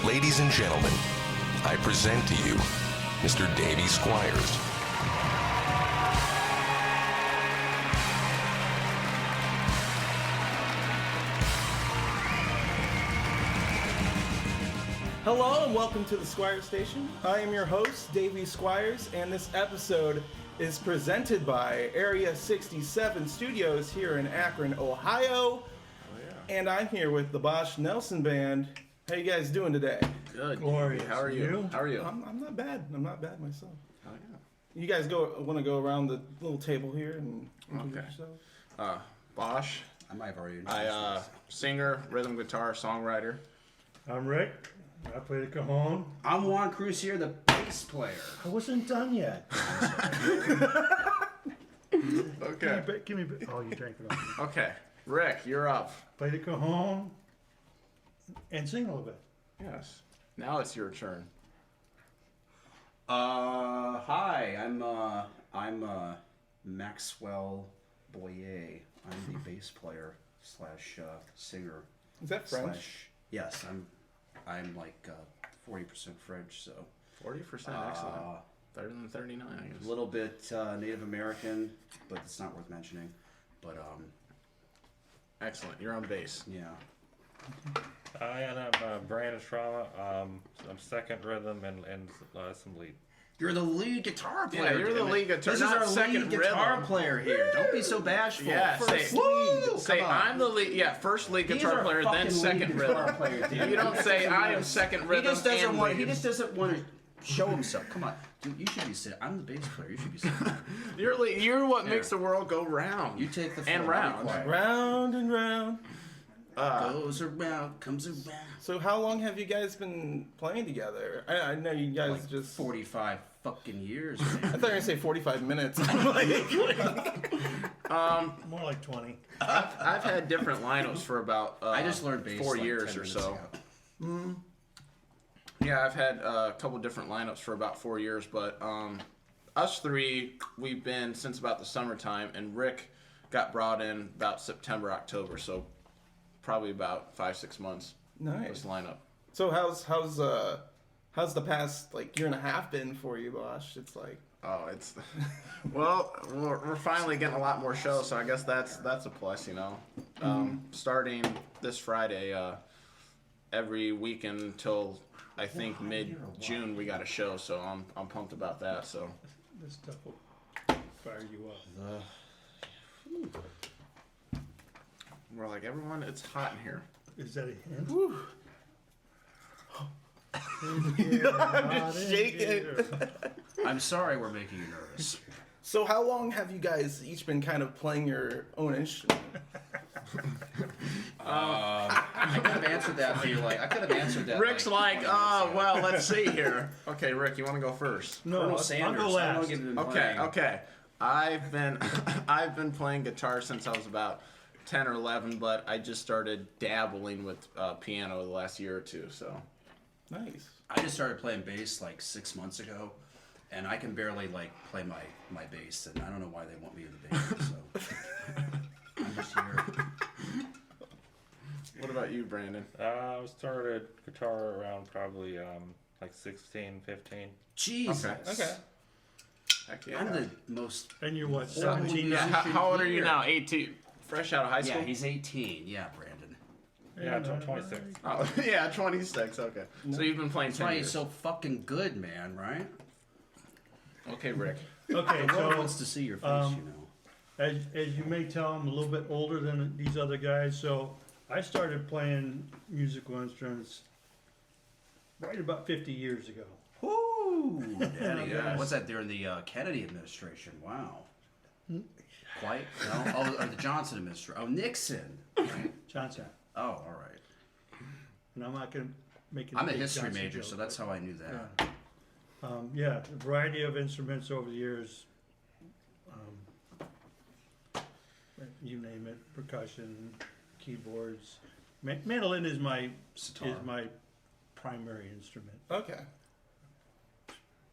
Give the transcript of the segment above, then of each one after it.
Ladies and gentlemen, I present to you Mr. Davey Squires. Hello and welcome to the Squires Station. I am your host, Davey Squires, and this episode is presented by Area 67 Studios here in Akron, Ohio. And I'm here with the Bosh Nelson Band. How you guys doing today? Good. Glorious. How are you? How are you? I'm not bad. I'm not bad myself. Oh, yeah. You guys want to go around the little table here and introduce yourself? Bosh. I might have already introduced Singer, rhythm guitar, songwriter. I'm Rick. I play the cajon. I'm Juan Cruzier, the bass player. I wasn't done yet. Okay. Give me. Oh, you drank it all. Okay. Rick, you're up. Play the cajon and sing a little bit. Yes. Now it's your turn. Hi, I'm Maxwell Boyer. I'm the bass player slash singer. Is that French? Yes, I'm like 40% French, so 40%, excellent. Better than 39, I guess. a little bit Native American, but it's not worth mentioning. But Excellent. You're on bass. yeah. Hi, and I'm Brandon Strama. I'm second rhythm and some lead. You're the lead guitar player. Yeah, you're the lead guitar. This is not our second lead guitar rhythm. player here. Don't be so bashful. Yeah, First say- lead. Say Come on. I'm the lead. Yeah, first lead He's guitar our player, fucking then second lead rhythm. guitar player, dude. You don't say I am second rhythm. He just doesn't and want. lead. He just doesn't want to show himself. Come on, dude. You should be sitting. I'm the bass player. You should be sitting. You're what makes the world go round. You take the And floor. I'll be round. quiet. Round and round. Goes around, comes around. So how long have you guys been playing together? I know you guys Like just... 45 fucking years, I man. thought you were going to say 45 minutes. More like 20. I've had different lineups for about I just learned bass 4 like years 10 or minutes so. ago. Yeah, I've had a couple different lineups for about 4 years, but us three, we've been since about the summertime, and Rick got brought in about September, October, so probably about 5-6 months. Nice. This lineup. So how's the past like year and a half been for you, Bosh? It's like Oh, it's well, we're finally getting a lot more shows, so I guess that's a plus, you know. Starting this Friday, every weekend until I think mid-June we got a show, so I'm pumped about that. So This stuff will fire you up. we're like, everyone, it's hot in here. Is that a hint? whew, I'm shaking. I'm sorry we're making you nervous. So how long have you guys each been kind of playing your own instrument? I could have answered that for you. I could have answered that. Rick's like, 20 minutes ago. well, let's see here. Okay, Rick, you want to go first? No, Colonel I'll Sanders. go I don't know last. if you've been Okay, playing. okay. I've been playing guitar since I was about 10 or 11, but I just started dabbling with piano the last year or two. So Nice. I just started playing bass like 6 months ago, and I can barely play my bass, and I don't know why they want me in the band. So I'm just here. what about you, Brandon? I started guitar around probably like 16, 15. Jesus. Okay. Heck yeah. I'm the most. And you're what, Horrible 17? Yeah, musician how old are you here. now? 18. Fresh out of high school? Yeah, he's 18. Yeah, Brandon. Yeah, 26. Oh, yeah, 26. Okay. So you've been playing That's 10 why he's years. so fucking good, man. Right? Okay, Rick. Okay, The world so wants to see your face, you know. as you may tell, I'm a little bit older than these other guys, so I started playing musical instruments right about 50 years ago. Woo! Daddy, Yes. what's that? During the Kennedy administration. Wow. Quite? No? Oh, or the Johnson administration. Oh, Nixon. Johnson. Oh, all right. And I'm not going to make it. I'm a history major, so that's how I knew that. Yeah, a variety of instruments over the years. You name it, percussion, keyboards. Mandolin is my Sitar. primary instrument. Okay.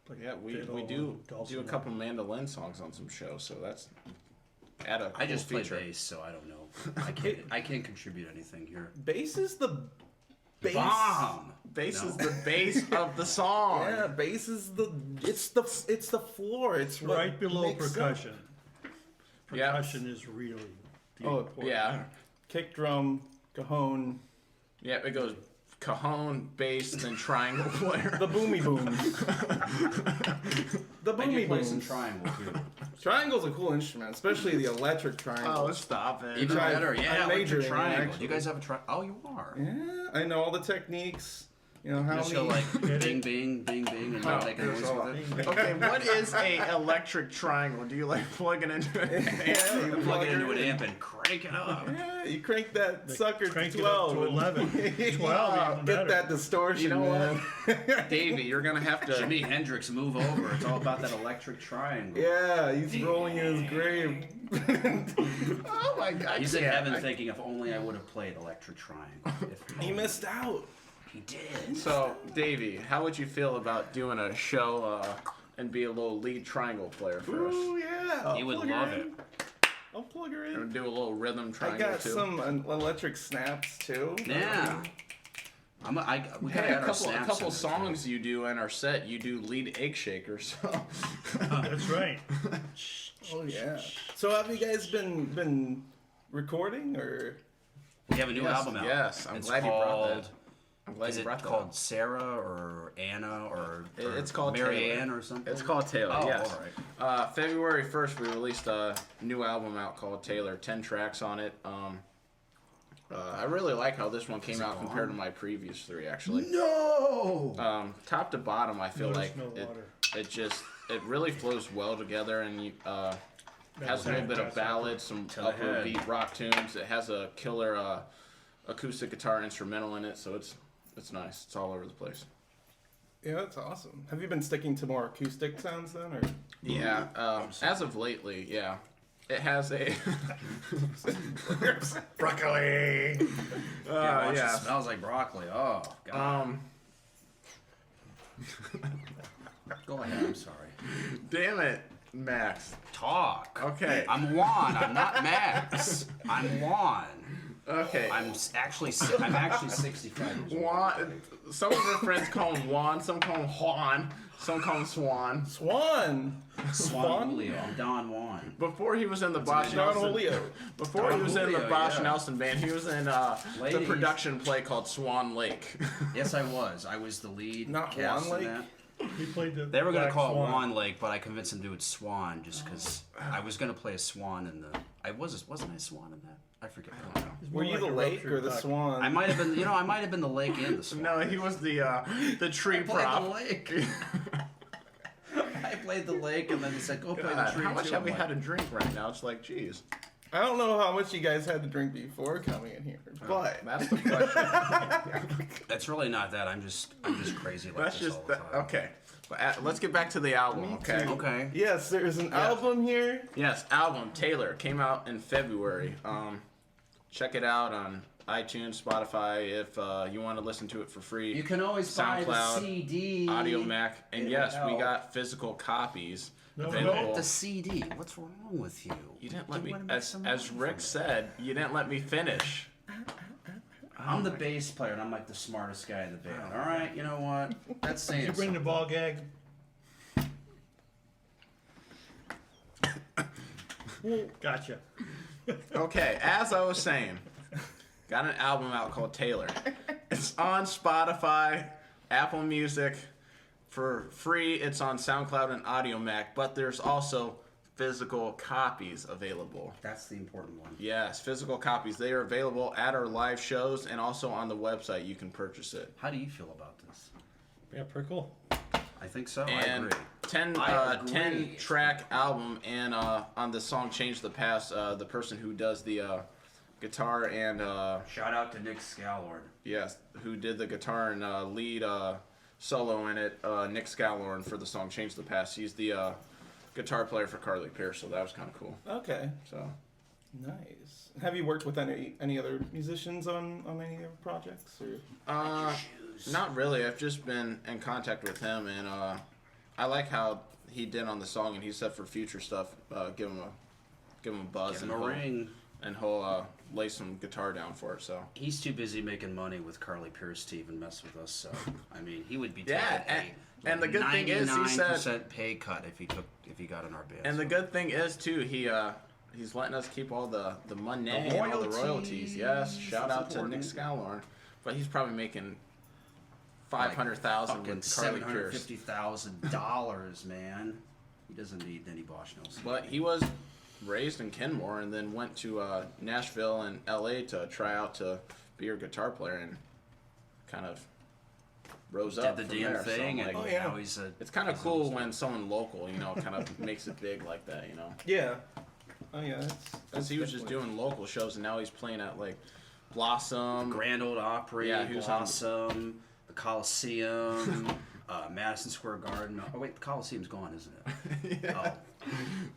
Play Yeah, we fiddle, do dulcimer. a couple mandolin songs on some shows, so that's add a I cool just play feature. bass, so I don't know. I can't contribute anything here. Bass is the bass. Bomb. Bass No. is the base of the song. Yeah, bass is it's the floor. It's what Right below makes up. percussion. Yeah. Percussion is really the Oh, important. Yeah. Kick drum, cajon, Yeah, it goes cajon, bass, then triangle player. the boomy boom. The I can boomy play some boom. triangle too. Triangle's a cool instrument, especially the electric triangle. Oh, stop it. Even tried- better, I'm yeah. majoring Electric in it, triangle. actually. You guys have a Oh, you are. Yeah, I know all the techniques. You know how Just many. go like bing, bing, bing, bing, and Oh, you make a noise with it. Okay, what is a electric triangle? Do you like plug it into it? Yeah, you Plug it into her an in. amp and crank it up. Yeah, you crank that sucker Crank to it up 12. to 11. 12 even Get better. that distortion, You know man. what? Davey, you're gonna have to. Jimi Hendrix, move over. It's all about that electric triangle. Yeah, he's rolling in his grave. Oh my God! He's in yeah. heaven thinking, if only I would have played electric triangle. If He missed out. He did. So, Davey, how would you feel about doing a show and be a little lead triangle player for us? Ooh, yeah. He would plug her love in. it. I'll plug her Or in. do a little rhythm I triangle got too. some electric snaps too. Yeah. We Hey, gotta a add our couple snaps in songs you do in our set, you do lead egg shakers. So. That's right. Oh yeah. So have you guys been recording or? We have a new Yes, album out. yes, I'm It's glad you brought called, that. I'm glad Is you it brought that called up. Sarah or Anna or It's called Mary Taylor. Ann or something? It's called Taylor, Oh, yes. all right. February 1st, we released a new album out called Taylor, 10 tracks on it. I really like how this one came it out gone? compared to my previous three, actually. No! Top to bottom, I feel Notice like no water. it really flows well together, and you, has a little bit of ballads, some To the upper head. beat rock tunes. It has a killer acoustic guitar instrumental in it, so it's nice. It's all over the place. Yeah, that's awesome. Have you been sticking to more acoustic sounds then, or? Yeah, as of lately, yeah. It has a broccoli. Yeah, watch, yeah. It smells like broccoli. Oh, God. Go ahead, I'm sorry. Damn it, Max. Talk. Okay. I'm Juan. I'm not Max. I'm Juan. Okay. I'm actually 65 years old. Juan. Some of our friends call him Juan. Some call him Juan. Some call him Swan. Swan. Juan Julio. I'm Don Juan. Before he was in the Bosh Don Nelson. Julio. Before he was in the Julio, Bosh yeah. Nelson band, he was in the Ladies. production play called Swan Lake. Yes, I was. I was the lead Not cast Juan in Lake? that. He played the They were going to Black call it Swan. Juan Lake, but I convinced them to do it Swan just because I was going to play a swan in the. Wasn't I a swan in that? I forget. I don't know. It's Were more you like the a lake ruptured or the duck. swan? I might have been. I might have been the lake and the swan. No, he was the tree I played prop. the lake. I played the lake, and then he said, "Go play the God, tree." how much too. have I'm we like, had to drink right now? It's like, geez. I don't know how much you guys had to drink before coming in here, but That's the question. It's really not that. I'm just crazy like That's this just all the time. okay. But let's get back to the album, okay? too. Okay. yes, there's an album here. Yes, album Taylor came out in February. Check it out on iTunes, Spotify if you want to listen to it for free. You can always buy the SoundCloud, CD. Audio Mac, and It'll yes, we help. got physical copies No, available. The CD. What's wrong with you? You didn't let You me, wanna make as some as money Rick from it. said, you didn't let me finish. I'm the bass player, and I'm like the smartest guy in the band. All right, you know what? That's Did saying you bring the something. ball gag? Gotcha. Okay, as I was saying, got an album out called Taylor. It's on Spotify, Apple Music, for free. It's on SoundCloud and Audio Mac, but there's also physical copies available. That's the important one. Yes, physical copies. They are available at our live shows and also on the website. You can purchase it. How do you feel about this? Yeah, pretty cool. I think so. I And agree. 10 I agree. 10 track album, and on the song Change the Past, the person who does the guitar and Shout out to Nick Scalord. yes, who did the guitar and lead solo in it, Nick Scalorn, for the song Change the Past. He's the guitar player for Carly Pierce, so that was kind of cool. Okay, So nice. Have you worked with any other musicians on any of your projects? Or? not really. I've just been in contact with him, and I like how he did on the song, and he said for future stuff, give him give him a buzz Give him a ring. and he'll lay some guitar down for it. So He's too busy making money with Carly Pierce to even mess with us. So I mean, he would be Yeah, taking and the good thing is he said 99% pay cut if he got in our band. And so. the good thing is too, he's letting us keep all the money and all the royalties. Yes, shout That's out to Nick important. Scalorn, but he's probably making $500,000 fucking with Carly Pierce. $750,000, man. He doesn't need any Bosh Nelson. But he was raised in Kenmore and then went to Nashville and LA to try out to be a guitar player and kind of rose up Did the from damn there. thing, So, and like, yeah. now he's a. it's kind of he's cool almost when someone local, kind of makes it big like that, Yeah. Oh yeah. Because he was just doing local shows, and now he's playing at like Blossom. Grand Old Opry, Yeah, he was on- Blossom, the Coliseum, Madison Square Garden. Oh wait, the Coliseum's gone, isn't it? Oh.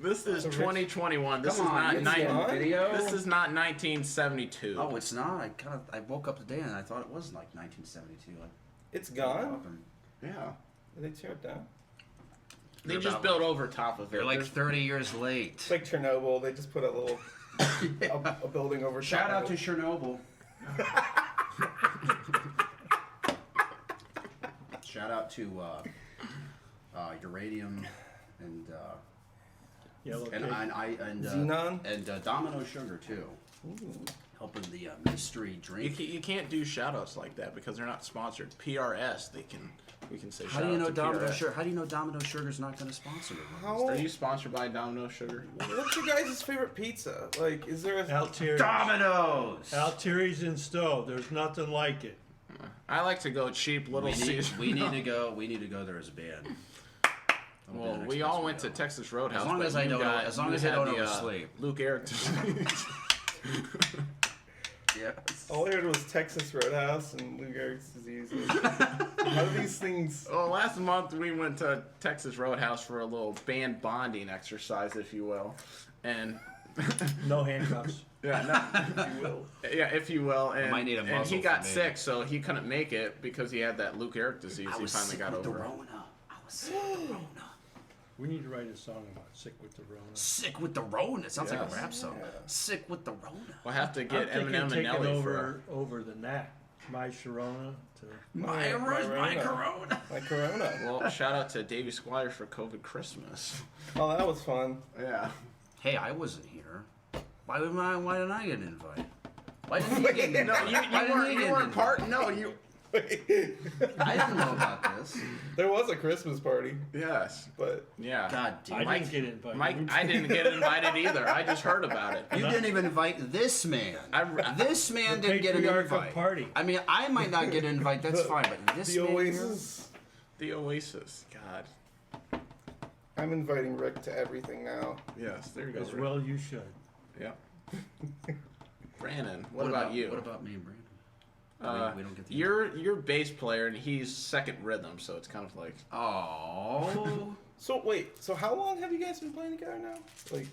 This is Rich- 2021. This Come is on, not it's 19. on video. This is not 1972. Oh, it's not. I woke up today and I thought it was like 1972. It's gone. yeah. They tear it down. They You're just about built over top of it. They're like There's- 30 years late. It's like Chernobyl. They just put a little a building over. Shout top out of to it. Chernobyl. Shout out to Uranium and Yellow and Cake. and Xenon? and Domino Sugar too, helping the mystery You, drink. you can't do shout outs like that because they're not sponsored. PRS, we can say How shout do you out know to Domino PRS. Sugar? How do you know Domino Sugar's not going to sponsor it? How? Are you sponsored by Domino Sugar? What's your guys' favorite pizza? Like, is there a Altieri's. Domino's. Altieri's in Stowe. There's nothing like it. I like to go cheap, Little We need, Caesar. we need to go. We need to go there as a band. That'll be Well, the next we place all went to go. Texas Roadhouse. As long but as I you don't- got- as long you as I had don't the, oversleep. Luke Eric. Yes. All I heard was Texas Roadhouse and Lou Gehrig's disease. How do these things? Well, last month we went to Texas Roadhouse for a little band bonding exercise, if you will, and No handcuffs. if you will, and, might need a and muzzle he for got me. sick, so he couldn't make it because he had that Luke Eric disease. I He was finally sick got with the over. Rona. I was sick with the Rona. We need to write a song about sick with the Rona. Sick with the Rona. It sounds like Yes. a rap song. Sick with the Rona. We'll have to get I'm thinking Eminem and taking Nelly for. over the knack. My Sharona to My Corona. My Corona. Well, shout out to Davey Squires for COVID Christmas. Oh, that was fun. Yeah. Hey, I wasn't here. Why didn't I get an invite? Why didn't he get an No, invite? you weren't part. No, you. I didn't know about this. There was a Christmas party, Yes. but Yeah. God damn. I didn't get invited. Mike, I didn't get invited either. I just heard about it. You didn't even invite this man. This man didn't get an patriarchal invite. party. I mean, I might not get an invite. That's fine, but this the man here- Oasis. The Oasis. God. I'm inviting Rick to everything now. Yes. There you go. As well you should. Yep. Brandon, what about you? What about me and Brandon? We don't get the You're bass player and he's second rhythm, so it's kind of like Oh. So wait, so how long have you guys been playing together now? Like,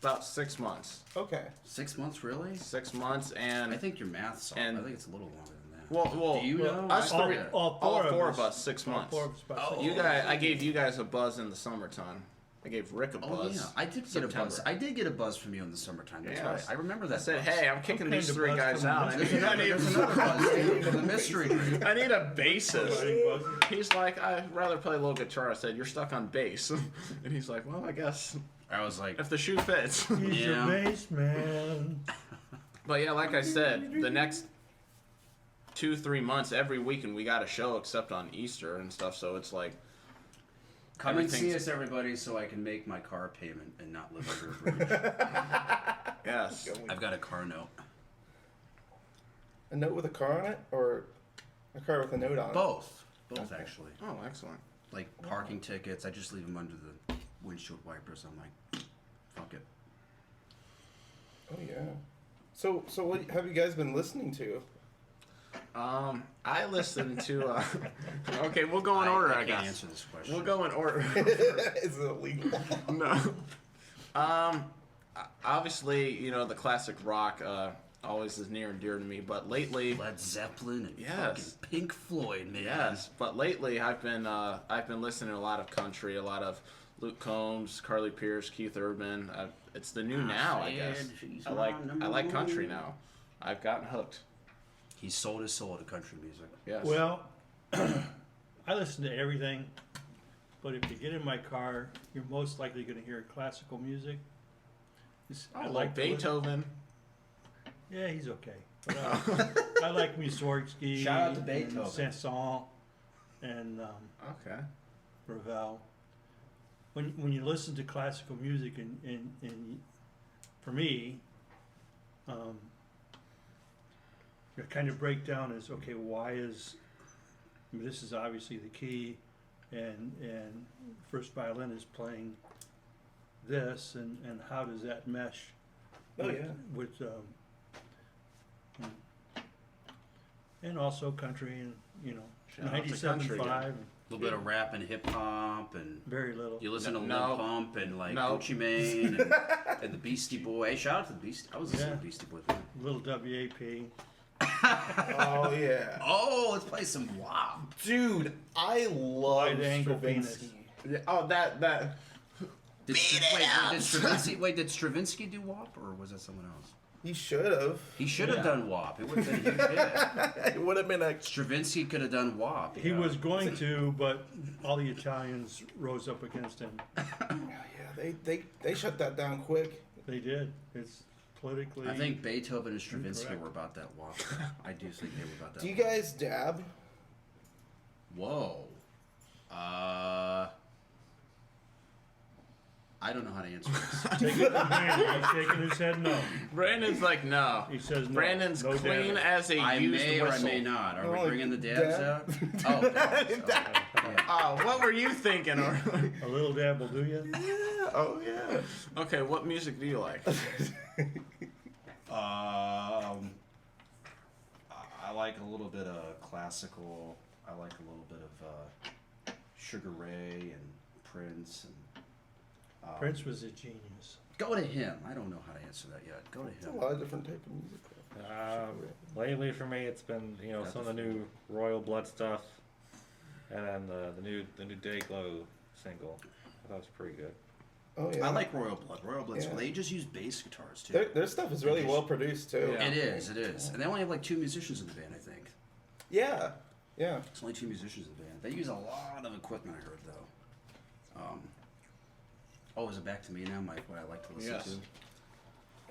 about 6 months. okay. 6 months, really? 6 months, and I think your math's off. and- I think it's a little longer than that. well, Do you know? us I- three, all all four four of of us. us, 6 months. Four of us about Oh. six. You guys, I gave you guys a buzz in the summertime. I gave Rick a Oh buzz. yeah, I did get a buzz. September. I did get a buzz from you in the summertime. That's Yes. right. I remember that. I said, buzz. hey, I'm kicking kind these of 3 buzz guys from out. the- There's another buzz Dave, from the mystery drink. I need a bassist. Everybody buzzes. He's like, I'd rather play a little guitar. I said, you're stuck on bass. And he's like, well, I guess I was like, if the shoe fits. He's Yeah. your bass man. But yeah, like I said, the next 2-3 months, every weekend we got a show except on Easter and stuff. So it's like, come and see everything's- us, everybody, so I can make my car payment and not live under a bridge. yes. I've got a car note. A note with a car on it, or a car with a note on it? Both actually. Oh, excellent. Like parking tickets, I just leave them under the windshield wipers. I'm like, fuck it. Oh yeah. So what have you guys been listening to? I listened to. Okay, we'll go in order. I can't guess. answer this question. We'll go in order. Is it illegal? No. Obviously, the classic rock always is near and dear to me. But lately, Led Zeppelin and Yes. fucking Pink Floyd, man. yes. But lately, I've been listening to a lot of country, a lot of Luke Combs, Carly Pierce, Keith Urban. It's the new now, I guess. I like country now. I've gotten hooked. He sold his soul to country music. Yes. Well, I listen to everything, but if you get in my car, you're most likely going to hear classical music. I like Beethoven. Yeah, he's okay. But, I like Mussorgsky. Shout out to Beethoven. And Saint-Saëns and Okay. Ravel. When you listen to classical music and for me, your kind of breakdown is, okay, why is, I mean, this is obviously the key, and first violin is playing this, and how does that mesh with and also country, and Shout out to 97.5, country. A little bit of rap and hip hop, and very little. you listen to No. Lil Pump and like No. Gucci Mane and the Beastie Boy. Hey, shout out to the Beastie. I was listening to Beastie Boy. Little WAP. Oh yeah, Oh, let's play some WAP. dude, I love Wide angle Stravinsky. Yeah, oh, that. Did Stravinsky do WAP, or was that someone else? He should have. He should have done WAP. It would have been a huge hit. It would have been a. Stravinsky could have done WAP. He was going to, but all the Italians rose up against him. Yeah, they shut that down quick. They did. It's politically. I think Beethoven and Stravinsky Incorrect. were about that WAP. I do think they were about that. Do you WAP. guys dab? Whoa. I don't know how to answer this. Take it from Brandon. He's shaking his head no. Brandon's like, no. He says no. Brandon's No clean dabbing. as a I used may or I whistle. may not. Are No, we like bringing the dabs dab. out? Oh, dabs. Okay. Yeah. Oh, what were you thinking? A little dab will do you. Yeah. Oh yeah. Okay, what music do you like? I like a little bit of classical. I like a little bit of Sugar Ray and Prince. And Prince was a genius. go to him. I don't know how to answer that yet. Go to It's a him. lot of different type of music. Lately for me, it's been some of the new Royal Blood stuff, and then the new Dayglow single. I thought it was pretty good. Oh yeah. I like Royal Blood. Royal Blood. Yeah. They just use bass guitars too. Their stuff is really well produced too. Yeah. It is. It is. And they only have like 2 musicians in the band, I think. Yeah. Yeah. It's only 2 musicians in the band. They use a lot of equipment, I heard, though. Is it back to me now, Mike, what I like to listen Yes.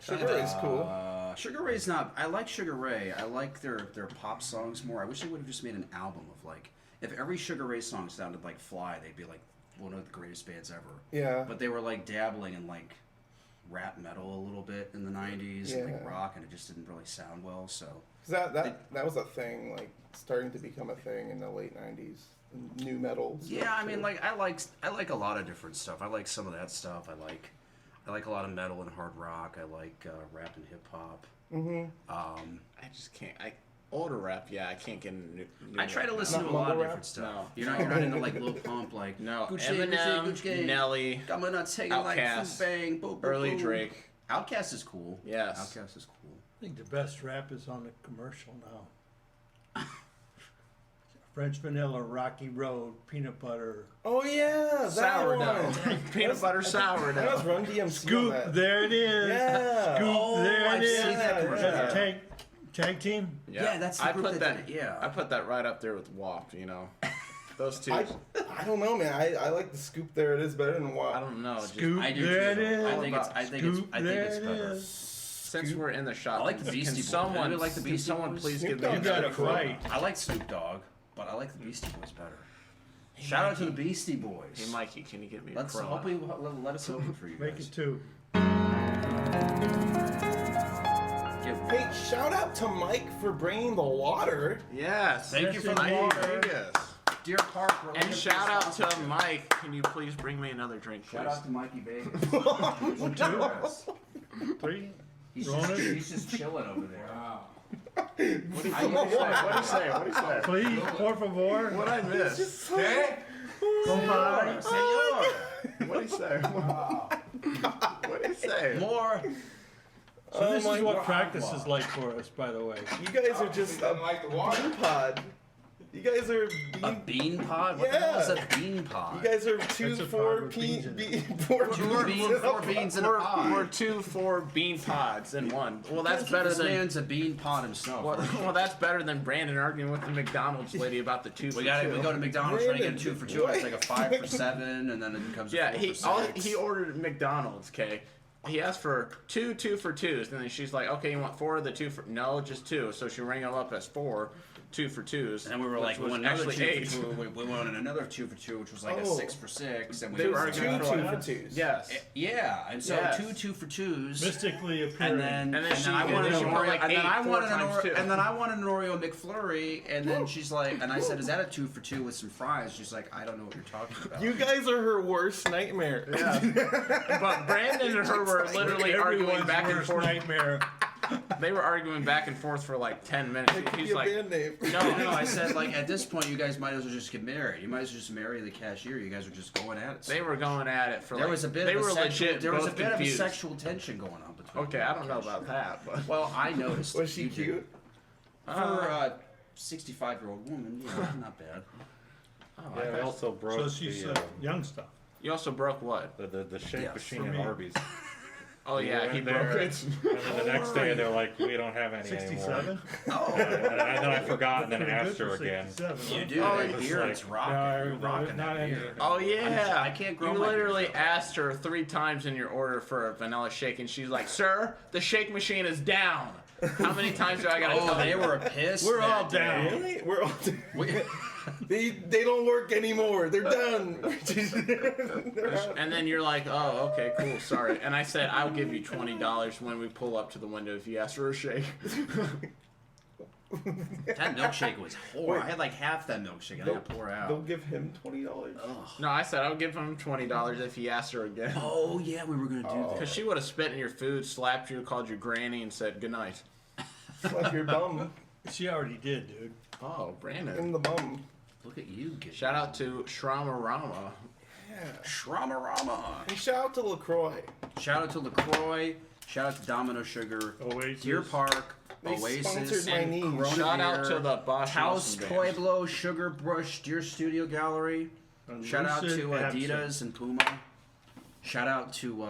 to? Sugar Ray's cool. Sugar Ray's not... I like Sugar Ray. I like their pop songs more. I wish they would have just made an album of, like... If every Sugar Ray song sounded like Fly, they'd be, like, one of the greatest bands ever. Yeah. But they were, like, dabbling in, like, rap metal a little bit in the 90s, and, like, Yeah. rock, and it just didn't really sound well, so... 'Cause that was a thing, like starting to become a thing in the late '90s. New metal. stuff, Yeah, I mean, too. like I like a lot of different stuff. I like some of that stuff. I like a lot of metal and hard rock. I like rap and hip hop. Mhm. I just can't. Older rap, yeah, I can't get into new I try to rap. listen Not to a lot of mumble different rap? stuff. No. You're not into like Lil Pump, like No, Gucci, Eminem, Gucci, Nelly, I'm gonna take it like Outkast, food bang, boom, boom, early boom. Drake. Outkast is cool. Yes. Outkast is cool. I think the best rap is on the commercial now. French Vanilla, Rocky Road, Peanut Butter. Oh yeah, that Sourdough. one. Peanut butter That was sourdough. Run DMC. on Scoop, that. there it is. Yeah. Scoop, Oh, there I've it seen is. that commercial. That's a tag team. Yeah, that's the I group put that that. did it, yeah. I put that right up there with WAP. Those two. I don't know, man. I like the Scoop. There it is better than I WAP. don't know. Just, Scoop, I do there it too. is. I think it's Scoop, there it's it better. is. since we're in the shop, I like the Beastie can Boys. someone Anybody like the can Beastie someone Boys? please Snoop give me Dogg a You gotta better fight. I like Snoop Dogg, but I like the Beastie Boys better. Shout out to the Beastie Boys. Hey Mikey, can you get me a Let's Corona? hopefully let us open for you Make guys. it 2. Hey, shout out to Mike for bringing the water. Yes. Thank you for Mike the water. Vegas. Dear Park, we're looking And for shout out to sponsors. Mike. Can you please bring me another drink, please? Shout out to Mikey Vegas. 3. He's Ronan? just chilling over there. What do you say? What do you say? What do you say? Please, por favor. What I miss? Compadre. Senor, What do you say? What do you say? more. So this Oh is my what God. practice is like for us, by the way. You guys are just a bean pod. You guys are A bean pod? What the hell is a bean pod? You guys are two, That's a four, pod with beans in it. four Four beans in a pod. We're 2 4 bean pods in one. Well, that's better This than. man's a bean pod himself. Well, that's better than Brandon arguing with the McDonald's lady about the 2 for We 2. go to McDonald's trying to get a Brandon, 2 for 2. It's like a 5 for 7, and then it becomes a Yeah, 4 he for 6. he ordered McDonald's. Okay, he asked for 2 for 2s, and then she's like, "Okay, you want 4 of the 2 for?" No, just 2. So she rang them up as 4 2 for 2s. And we were like, which was we want another actually 2 8. for 2. We wanted another 2 for 2, which was like a Oh. 6 for 6. And we They were were arguing Two for 2 like, for 2s. yes. Yeah, and so Yes. 2 for 2s. Mystically appearing. And then she- I and wanted then she an put Oreo, like and then 8 I 4 wanted an times Oreo, two. and then I wanted an Oreo McFlurry, and then she's like, and I said, "Is that a 2 for 2 with some fries?" She's like, "I don't know what you're talking about." You guys are her worst nightmare. Yeah. But Brandon and her were literally arguing Everyone's back and worst forth. nightmare. They were arguing back and forth for like 10 minutes. It could He's be a like, band name. No, I said like at this point you guys might as well just get married. You might as well just marry the cashier. You guys are just going at it. they were going at it for There like, was a bit they of a were sexual, legit there was a both bit confused. of a sexual tension going on between. Okay, you I and don't the know cashier. about that, but Well, I noticed. Was she You did. cute? For a 65-year-old woman? Yeah, not bad. Yeah, we also broke So she's the, young stuff. you also broke what? the shake Yeah, machine for at me. Arby's. Oh We yeah, went he there, broke it. And then the next day they're like, we don't have any 67? anymore. Oh, And then I forgot, and then Pretty asked good her for again. 67, you huh? do. Oh, that it's beer, like, it's rocking. no, You're rocking there's that not any. beer. Oh yeah, I can't grow You my literally beard. asked her 3 times in your order for a vanilla shake, and she's like, "Sir, the shake machine is down." How many times do I gotta Oh, tell they you? were pissed. We're all that day. down. Really? We're all. We- They don't work anymore. They're done. They're out. And then you're like, "Oh, okay, cool, sorry." And I said, "I'll give you $20 when we pull up to the window if you ask for a shake." That milkshake was horrible. Wait. I had like half that milkshake. I had to pour They'll out. give him $20. No, I said I'll give him $20 if he asked her again. Oh yeah, we were gonna do that. Because she would have spit in your food, slapped you, called you granny, and said goodnight. Slap your bum She already did, dude. Oh, in Brandon. the bum. Look at you. Get Shout out to Shramarama. Yeah. Shramarama. And shout out to LaCroix. Shout out to LaCroix. Shout out to Domino Sugar. Oasis. Deer Park. They Oasis. sponsored my and niece. Corona Shout out Beer, to the Bosh House Nelson band. Pueblo, Sugar Brush, Deer Studio Gallery. And Shout out Lucid to Absinthe. Adidas and Puma. Shout out to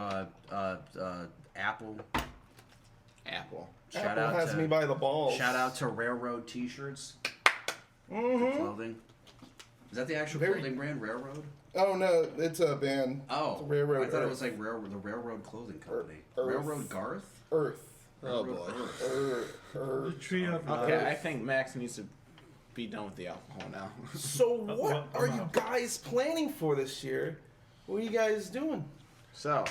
Apple. Apple. Shout Apple out has to me by the balls. Shout out to Railroad T-shirts. Mm-hmm. Clothing. Is that the actual Very- clothing brand, Railroad? Oh no, it's a band. Oh, It's a Railroad I thought it Earth. was like the Railroad Clothing Company. Earth. Railroad Garth. Earth. Oh Railroad boy. Earth. Earth. The tree of life. Okay, I think Max needs to be done with the alcohol now. So what well, are I'm you out. guys planning for this year? What are you guys doing? So,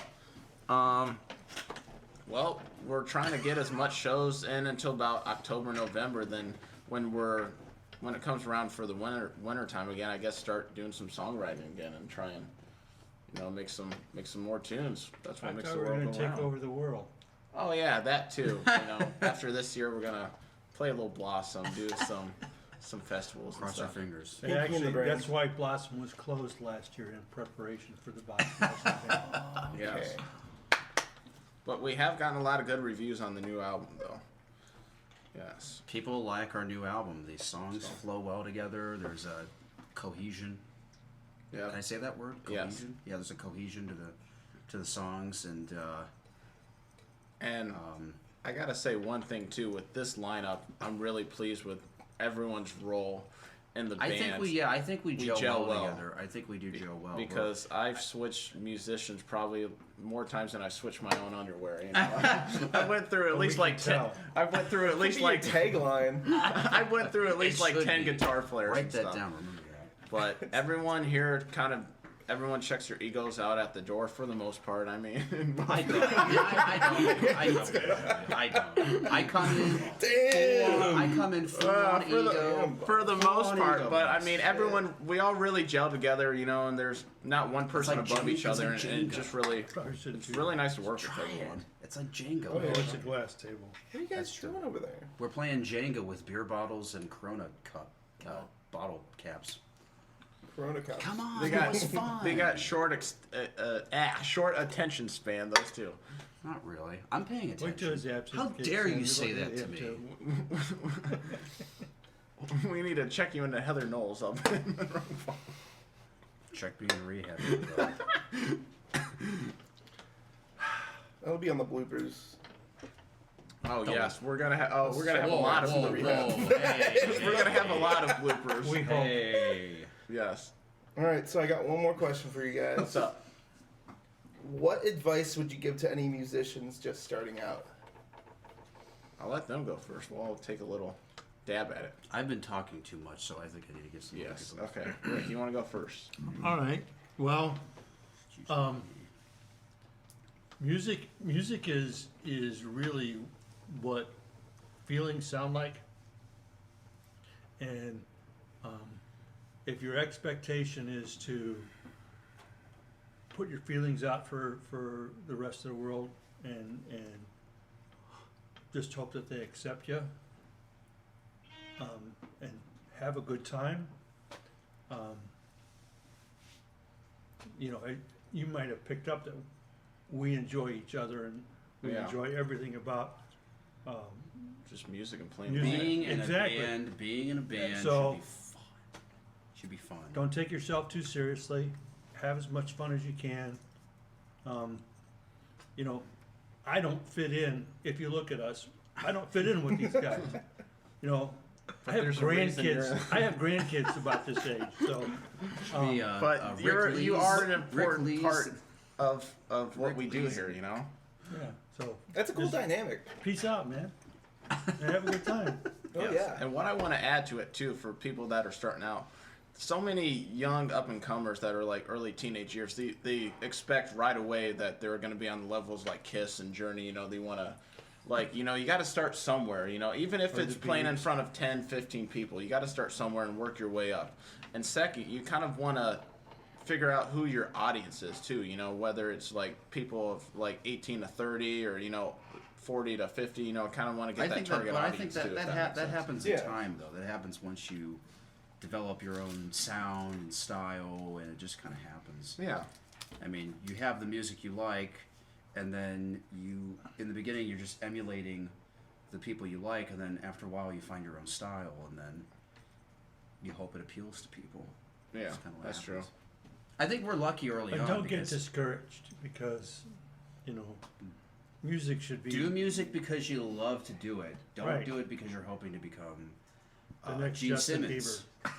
well, we're trying to get as much shows in until about October, November. Then when it comes around for the winter time again, I guess start doing some songwriting again and try and make some more tunes. That's I what makes thought the we were world going to go take round. over the world. Oh yeah, that too. After this year, we're gonna play a little Blossom, do some festivals and Cross our stuff. fingers. And Pinky in the actually, brain. that's why Blossom was closed last year in preparation for the Bosh Nelson band. Yes. But we have gotten a lot of good reviews on the new album, though. Yes. People like our new album. These songs flow well together. There's a cohesion. Yeah. Can I say that word? Yes. Cohesion? Yeah, there's a cohesion to the songs, and And I gotta say one thing too with this lineup, I'm really pleased with everyone's role in the band. I think we gel, gel well. together. I think we do gel well. Because I've switched musicians probably more times than I've switched my own underwear. You know? I went through at least we like can 10. tell. I went through at least Your like tagline. I went through at least like should 10 be. guitar players. Write and that stuff. down. Remember that. But everyone here everyone checks their egos out at the door for the most part. I mean, I don't. Yeah, I don't. I come in. Damn. I come in full on ego. for the most on part. ego, But I Max. mean, everyone, we all really gel together, and there's not one person like above Jenga- each other, it's like and it Jenga. just really, Probably should it's do really nice to work with Try everyone. it. It's like Jenga. Oh, yeah. Oh, it's a glass table. What are you guys doing over there? We're playing Jenga with beer bottles and Corona cup bottle caps. Corona cups. Come on, They that got was fun. they got short attention span. Those two. Not really. I'm paying attention. Wait till his absence How kicks dare in. you You're say looking that at to him, me? too. We need to check you into Heather Knowles up in Monroe Falls. Check being in rehab. That'll be on the bloopers. Oh yes, we're gonna have a lot of bloopers. Hey, We're gonna have a lot of bloopers. We hope. hey. Yes. All right, so I got one more question for you guys. What's up? What advice would you give to any musicians just starting out? I'll let them go first. Well, I'll take a little dab at it. I've been talking too much, so I think I need to get some. Yes. people. Okay. Rick, you want to go first? All right. Well, music is really what feelings sound like, and if your expectation is to put your feelings out for the rest of the world and just hope that they accept you and have a good time, you might have picked up that we enjoy each other and we Yeah. enjoy everything about Just music and playing. Music. Being in Exactly. being in a band So- should be fun. Should be fun. don't take yourself too seriously. Have as much fun as you can. I don't fit in. If you look at us, I don't fit in with these guys. I have there's a reason grandkids. you're- I have grandkids about this age. So, But Rick you Lee's- are an Rick important Lee's- part of what Rick we do Lee's- here. You know. yeah. So That's a cool dynamic. peace out, man. And have a good time. Oh, Yes. yeah. And what I want to add to it too, for people that are starting out, so many young up and comers that are like early teenage years, they expect right away that they're going to be on the levels like Kiss and Journey. They want to, you got to start somewhere. Even if Or it's the playing in Beatles. front of 10, 15 people, you got to start somewhere and work your way up. And second, you kind of want to figure out who your audience is too. Whether it's like people of like 18 to 30 or 40 to 50. Kind of want to get that target but I audience think too. if that makes sense. happens Yeah. in time though. That happens once you develop your own sound and style, and it just kind of happens. Yeah. I mean, you have the music you like, and then in the beginning, you're just emulating the people you like, and then after a while, you find your own style, and then you hope it appeals to people. Yeah, That's kinda what that's true. happens. I think we're lucky early But on. don't get because discouraged because, music should be do music because you love to do it. Don't Right. do it because you're hoping to become the next Gene Justin Simmons. Bieber.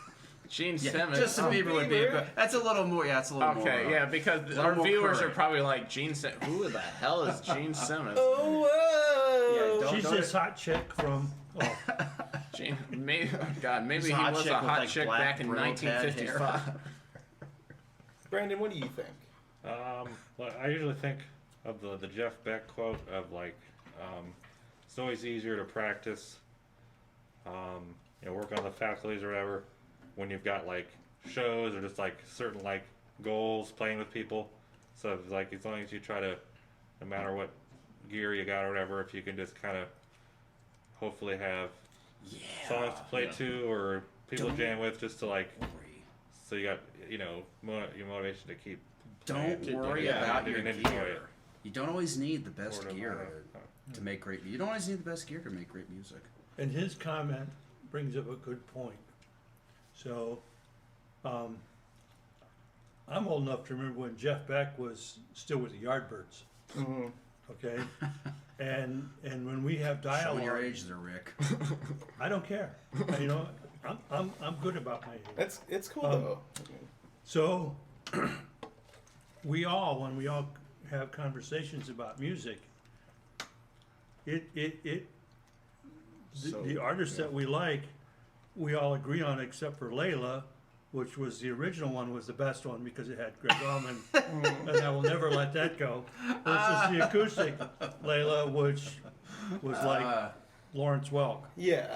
Gene Yeah, Simmons. Justin Oh, Bieber would be. Bieber. That's a little more. Yeah, it's a little more. Okay, yeah, because little our more viewers are current. probably like Gene Simmons. Who the hell is Gene Simmons? Oh, whoa. Yeah, She's don't this hot chick from. Oh, Gene, maybe He's he a hot was chick a with, hot like, chick black back in Brillo pad 1955. Brandon, what do you think? Well, I usually think of the Jeff Beck quote of it's always easier to practice, work on the faculties or whatever when you've got like shows or just like certain like goals playing with people. So it's like as long as you try to, no matter what gear you got or whatever, if you can just kind of hopefully have songs to play to or people to jam with, just to like, so you got your motivation to keep. Don't playing. worry Yeah, about you your can enjoy gear. it. You don't always need the best Word of gear mouth. to make great. You don't always need the best gear to make great music. and his comment brings up a good point. So, I'm old enough to remember when Jeff Beck was still with the Yardbirds. Mm-hmm. Okay, and when we have Showing your dialogue, age there, Rick. I don't care. I'm good about my age. It's cool, Um, though. So, when we all have conversations about music, the artists that we like, we all agree on except for Layla, which was the original one, was the best one because it had Greg Allman, and I will never let that go. Versus the acoustic Layla, which was like Lawrence Welk. Yeah.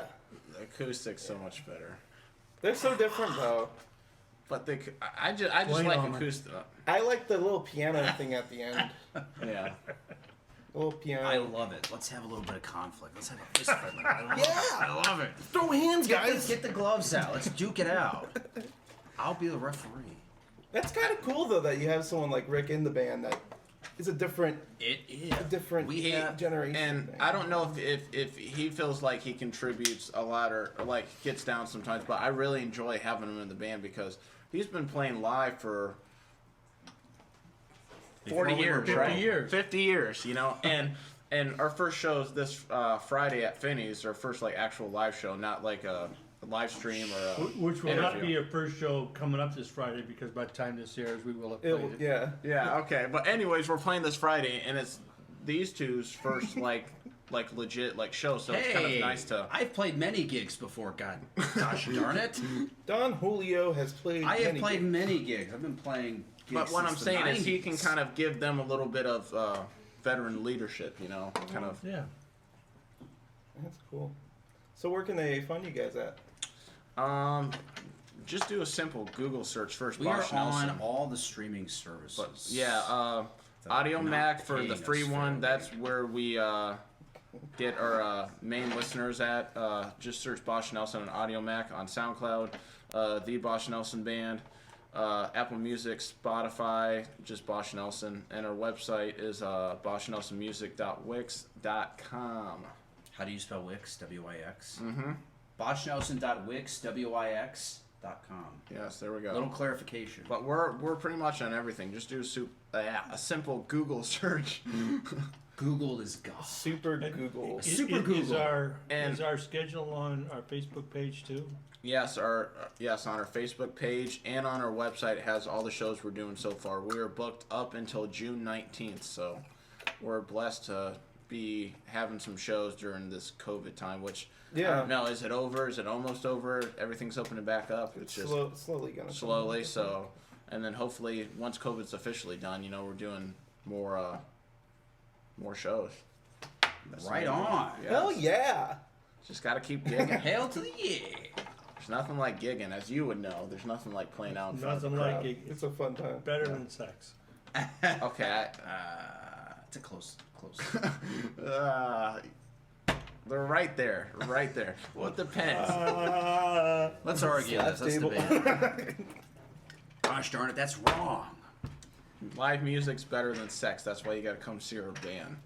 The acoustic's so much better. They're so different, though. But I just Wayne like Allman. acoustic. I like the little piano thing at the end. Yeah. The little piano. I love it. Let's have a little bit of conflict. Let's have a fist fight. Yeah. I love it. Throw hands, guys. Get the gloves out. Let's duke it out. I'll be the referee. That's kind of cool, though, that you have someone like Rick in the band that is a different generation. And thing. I don't know if he feels like he contributes a lot or like gets down sometimes, but I really enjoy having him in the band because he's been playing live for 40 years, 50 right? years. 50 years, you know, and our first show is this Friday at Finney's, our first like actual live show, not like a live stream or a Which will not interview. be your first show coming up this Friday because by the time this airs, we will have played it. Yeah. Yeah, okay. But anyways, we're playing this Friday, and it's these two's first like legit like show, so it's kind of nice to. I've played many gigs before. Gosh darn it! Don Julio has played. I have many played games. many gigs. I've been playing. Gigs But what I'm since the saying is he 90s. can kind of give them a little bit of veteran leadership, you know, kind of. Yeah. That's cool. So where can they find you guys at? Just do a simple Google search first. We are Bosh Nelson. on all the streaming services. But yeah, that Audio are not Mac for the paying us free one. fairly. That's where we get our main listeners at. Just search Bosh Nelson on Audio Mac on SoundCloud, the Bosh Nelson Band, Apple Music, Spotify, just Bosh Nelson, and our website is boshnelsonmusic.wix.com. How do you spell Wix? W-I-X? Mm-hmm. Boshnelson.wix.com. Yes, there we go. Little clarification. But we're pretty much on everything. Just do a simple Google search. Google is God. Super Google. Super Is Google. is our schedule on our Facebook page too? Yes, on our Facebook page and on our website it has all the shows we're doing so far. We are booked up until June 19th, so we're blessed to be having some shows during this COVID time, which I don't know, is it over? Is it almost over? Everything's opening back up. It's just slowly gonna slowly. So, and then hopefully once COVID's officially done, you know, we're doing more shows. That's Right amazing. on. Yes. Hell yeah! Just got to keep gigging. Hail to the yeah. There's nothing like gigging, as you would know. There's nothing like playing out in front of Nothing the like crowd. it. It's a fun time. Better than sex. Okay, It's a close. they're right there, right there. Well, it depends. Let's argue this. Let's table. debate. Gosh darn it, that's wrong. Live music's better than sex. That's why you got to come see our band.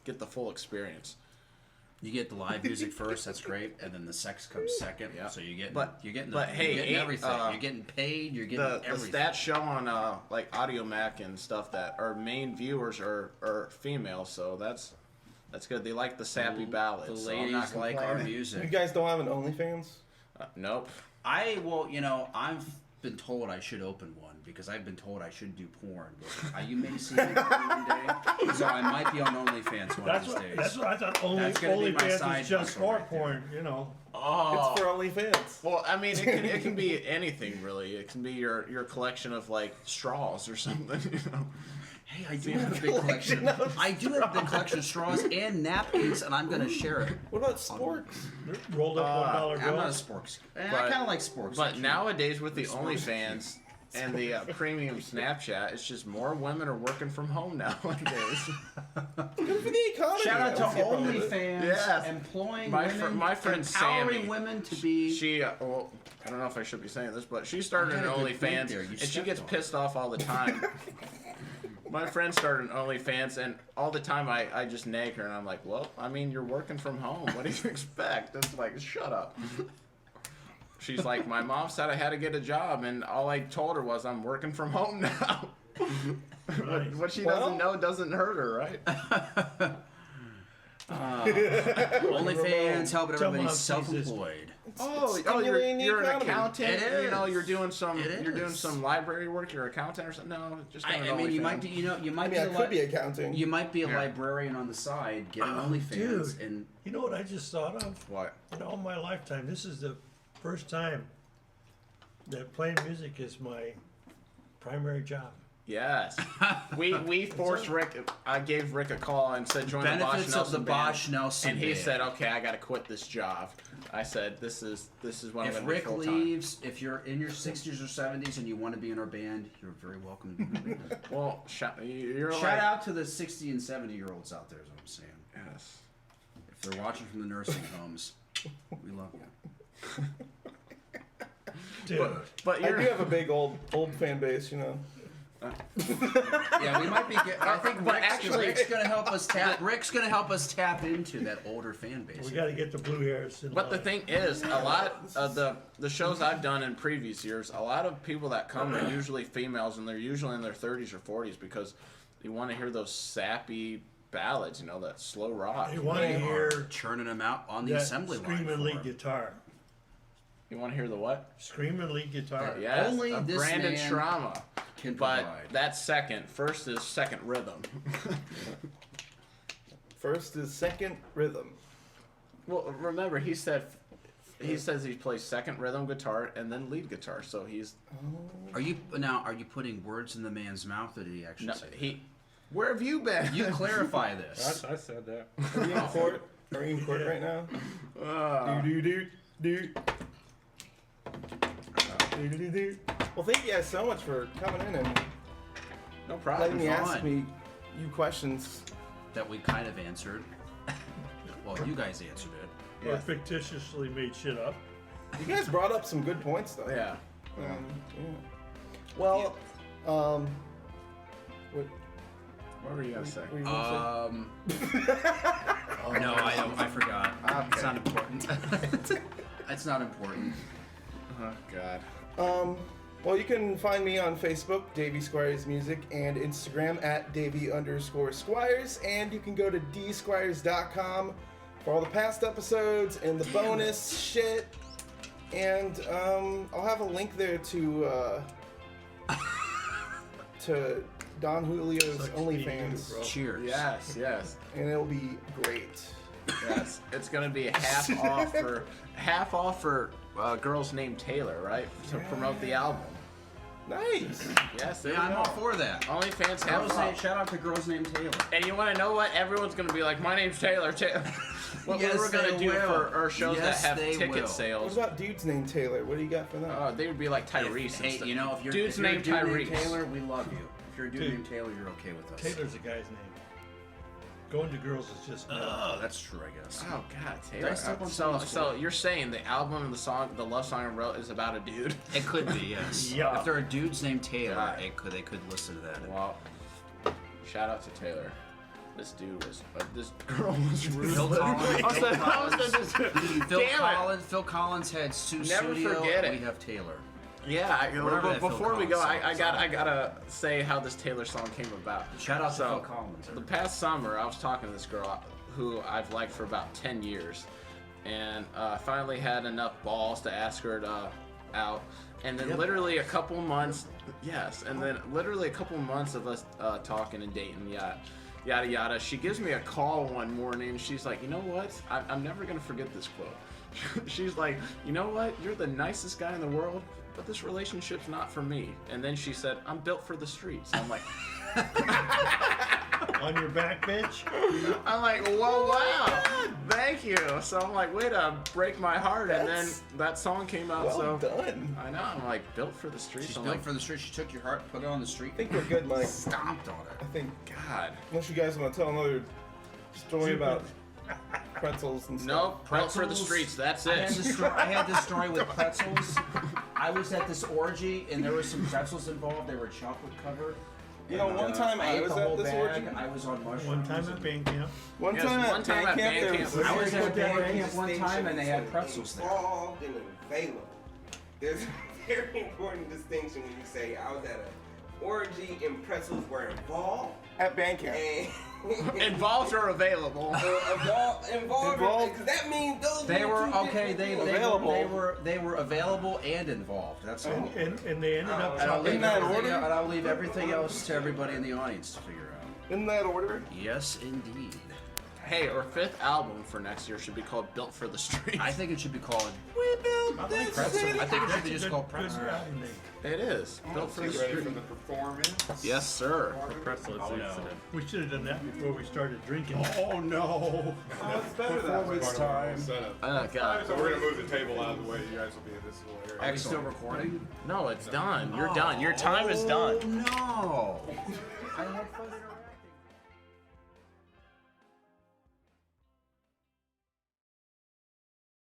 Get the full experience. You get the live music first, that's great, and then the sex comes second. Yeah. So you're getting hey, you're getting everything. You're getting paid. You're getting The everything. stats show on like Audio Mac and stuff that our main viewers are female, so that's good. They like the sappy ballads. The so I'm ladies not like our complaining. You music. guys don't have an OnlyFans? Nope. I've been told I should open one because I've been told I should do porn. But you may see me one day, so I might be on OnlyFans one of these days. That's what I thought. That's gonna be my OnlyFans side is just hustle for right there. porn, you know. Oh. It's for OnlyFans. Well, I mean, it can be anything really. It can be your collection of like straws or something. You know. Hey, I do have a big collection. I do have a big collection of straws and napkins, and I'm gonna share it. What about sporks? Rolled up $1 I'm not a bills. sporks. I But- kind of like sporks. But actually. nowadays with the OnlyFans and the premium Snapchat, it's just more women are working from home nowadays. Good for the economy. Shout out to Let's get on with it. OnlyFans Yes. employing My women, my friend empowering Sammy, women to be. she well, I don't know if I should be saying this, but she started I an got a good point OnlyFans there. You and she stepped gets on it. pissed off all the time. My friend started an OnlyFans, and all the time I just nag her, and I'm like, well, I mean, you're working from home. What do you expect? It's like, shut up. She's like, my mom said I had to get a job, and all I told her was, I'm working from home now. Right. What she Well- doesn't know doesn't hurt her, right? OnlyFans helping Tell 'em everybody how Jesus- self-employed. stimulating the you're an economy. accountant. It You know, is. you're doing some It you're doing is. some library work. You're an accountant or something. No, just on an I mean, you OnlyFans. might be, you might I mean, I be a could be accounting. you might be a Yeah. librarian on the side, getting OnlyFans, dude. and You know what I just thought of? What? In all my lifetime, this is the first time that playing music is my primary job. Yes, we forced Rick. I gave Rick a call and said join the Bosh benefits Nelson of the band. Bosh Nelson. And he band. said, okay, I got to quit this job. I said, this is what I'm If going to Rick do full time. leaves, if you're in your 60s or 70s and you want to be in our band, you're very welcome to be in our band. Well, you're Shout like, out to the 60 and 70-year-olds out there is what I'm saying. Yes. If they're watching from the nursing homes, we love you. Dude, But I you're do have a big old fan base, you know. Yeah, we might be. I think But Rick's, actually- Rick's gonna help us tap. Rick's gonna help us tap into that older fan base. We got to get the blue hairs. In But the line. thing is, a lot of the shows I've done in previous years, a lot of people that come are usually females, and they're usually in their 30s or 40s because they want to hear those sappy ballads, that slow rock. They want to They hear are churning them out on the that assembly line. screaming for lead 'em. guitar. You want to hear the what? Screaming lead guitar. Yes, Only a this Brandon man Trauma. can But provide. that's second. First is second rhythm. First is second rhythm. Well, remember he says he plays second rhythm guitar and then lead guitar. So he's Are you putting words in the man's mouth, or did he actually no, say that? he. Where have you been? You clarify this. I said that. Are we in court? Are we in court right now? Do do do do. Well, thank you guys so much for coming in and No letting problem. me ask fine. me you questions. That we kind of answered. Well, you guys answered it. Or Yes. fictitiously made shit up. You guys brought up some good points, though. Yeah. Yeah. Well, what What were you gonna say? were you gonna No, I don't. I forgot. It's Okay. not important. It's not important. Oh God. say? Well, you can find me on Facebook, Davey Squires Music, and Instagram at Davey_Squires, and you can go to dsquires.com for all the past episodes and the bonus shit. And I'll have a link there to Don Julio's Sucks being OnlyFans, you, bro. Cheers. Yes. and it'll be great. Yes. It's gonna be half off for girls named Taylor, right? To promote the album. Nice. Yes. There Yeah, you I'm go. all for that. OnlyFans half Girls name, off. shout out to girls named Taylor. And you want to know what? Everyone's gonna be like, "My name's Taylor." What Yes, we were gonna they do will. for our shows Yes, that have they ticket will. What sales. about dudes named Taylor? What do you got for that? They would be like Tyrese. and Hey, stuff. you know, if you're, dude's if you're named a dude named Tyrese. Taylor, we love you. If you're a dude Dude. named Taylor, you're okay with us. Taylor's a guy's name. Going to girls is just no. Oh, that's true, I guess. Oh God, Taylor. I step on So, someone's so foot? you're saying the album and the song, the love song I wrote, is about a dude? It could be, yes. Yeah. If there are dudes named Taylor, Yeah. they could listen to that. Well, shout out to Taylor. This dude was, this girl was rude. Phil Collins. Damn it. Phil Collins had Sue Never Studio. forget it. We have Taylor. Yeah, Whatever but that Phil before we go, Collins I song is. gotta say how this Taylor song came about. Shout out to So, Phil Collins. The past summer, I was talking to this girl who I've liked for about 10 years, and finally had enough balls to ask her out. And then literally a couple months, and then literally a couple months of us talking and dating, yada yada. She gives me a call one morning. She's like, you know what? I'm never gonna forget this quote. She's like, you know what? You're the nicest guy in the world, but this relationship's not for me. And then she said, I'm built for the streets. I'm like, On your back bench? whoa, wow, thank you. So I'm like, way to break my heart. And then that song came out. Well So done. I know. I'm like, built for the streets. She's I'm built like, for the street. She took your heart, put it on the street, I think we're good, Mike. stomped on I it. think, God. unless you guys want to tell another story about pretzels and stuff. Nope, built for the Pretzels. streets. That's I had, it. I had this story with pretzels. I was at this orgy and there were some pretzels involved. They were chocolate covered. You know, one time I ate was the at whole this bag. orgy. I was on mushrooms. One time at band camp. One Yes, time one at time band at camp, band there camp. was I was at band Very camp one time and they had distinction pretzels between there. Involved and available. There's a very important distinction when you say I was at an orgy and pretzels were involved. at band camp. And Involved or available. involved, because that means those They are were two okay. different They things. were available and involved. That's all. And they ended up And I'll In leave that everything order? and I'll leave everything else to everybody in the audience to figure out. In that order. Yes, indeed. Hey, our 5th album for next year should be called Built for the Streets. I think it should be called We built this pretzel. city. I think it should be That's just a called good pretzel. album name. It is. Built for the Get ready for Streets. the performance. Yes, sir. Pretzel is incident. We should have done that before we started drinking. Oh no! Oh, it's better that way. Performance time. Setup. Oh, God. So we're gonna move the table out of the way. You guys will be in this little area. Are we still recording? No, it's done. You're done. Your time is done. Oh, no. I had fun interacting.